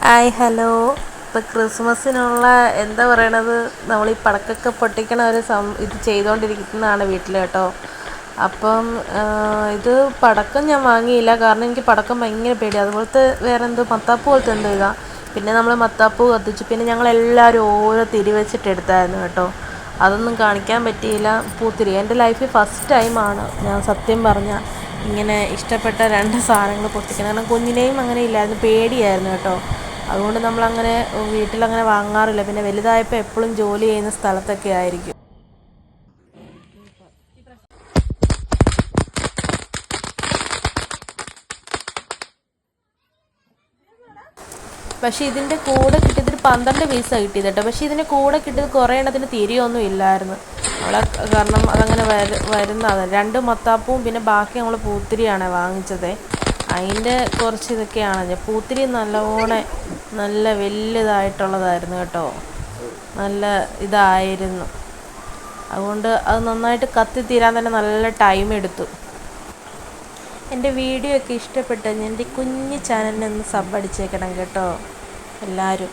Hi hello. ഇപ്പോൾ ക്രിസ്മസിനുള്ള എന്താ പറയണത്, നമ്മൾ ഈ പടക്കമൊക്കെ പൊട്ടിക്കണ ഒരു ഇത് ചെയ്തുകൊണ്ടിരിക്കുന്നതാണ് വീട്ടിൽ കേട്ടോ. അപ്പം ഇത് പടക്കം ഞാൻ വാങ്ങിയില്ല, കാരണം എനിക്ക് പടക്കം ഭയങ്കര പേടി. അതുപോലത്തെ വേറെ എന്തോ മത്താപ്പ് പോലത്തെ എന്തോ ഇതാ. പിന്നെ നമ്മൾ മത്താപ്പ് കത്തിച്ചു. പിന്നെ ഞങ്ങളെല്ലാവരും ഓരോ തിരി വെച്ചിട്ട് എടുത്തായിരുന്നു കേട്ടോ. അതൊന്നും കാണിക്കാൻ പറ്റിയില്ല. പൂത്തിരി എൻ്റെ ലൈഫിൽ ഫസ്റ്റ് ടൈമാണ് ഞാൻ സത്യം പറഞ്ഞാൽ ഇങ്ങനെ ഇഷ്ടപ്പെട്ട രണ്ട് സാധനങ്ങൾ പൊട്ടിക്കണം. കാരണം കുഞ്ഞിലെയും അങ്ങനെ ഇല്ലായിരുന്നു, പേടിയായിരുന്നു കേട്ടോ. അതുകൊണ്ട് നമ്മളങ്ങനെ വീട്ടിലങ്ങനെ വാങ്ങാറില്ല. പിന്നെ വലുതായപ്പോൾ എപ്പോഴും ജോലി ചെയ്യുന്ന സ്ഥലത്തൊക്കെ ആയിരിക്കും. പക്ഷേ ഇതിൻ്റെ കൂടെ കിട്ടിയതൊരു 12 പീസാണ് കിട്ടിയത് കേട്ടോ. പക്ഷേ ഇതിൻ്റെ കൂടെ കിട്ടിയത് കുറേ എണ്ണത്തിന് തിരിയൊന്നും ഇല്ലായിരുന്നു അവളെ, കാരണം അതങ്ങനെ വരുന്നതാണ്. 2 മത്താപ്പവും പിന്നെ ബാക്കി നമ്മൾ പൂത്തിരിയാണ് വാങ്ങിച്ചത്. അതിൻ്റെ കുറച്ച് ഇതൊക്കെയാണ്. പൂത്തിരി നല്ലവണ്ണം നല്ല വലുതായിട്ടുള്ളതായിരുന്നു കേട്ടോ. നല്ല ഇതായിരുന്നു. അതുകൊണ്ട് അത് നന്നായിട്ട് കത്തിത്തീരാൻ തന്നെ നല്ല ടൈം എടുത്തു. എൻ്റെ വീഡിയോ ഒക്കെ ഇഷ്ടപ്പെട്ടെങ്കിൽ എൻ്റെ കുഞ്ഞു ചാനലിനെ ഒന്ന് സബ് അടിച്ചേക്കണം കേട്ടോ എല്ലാവരും.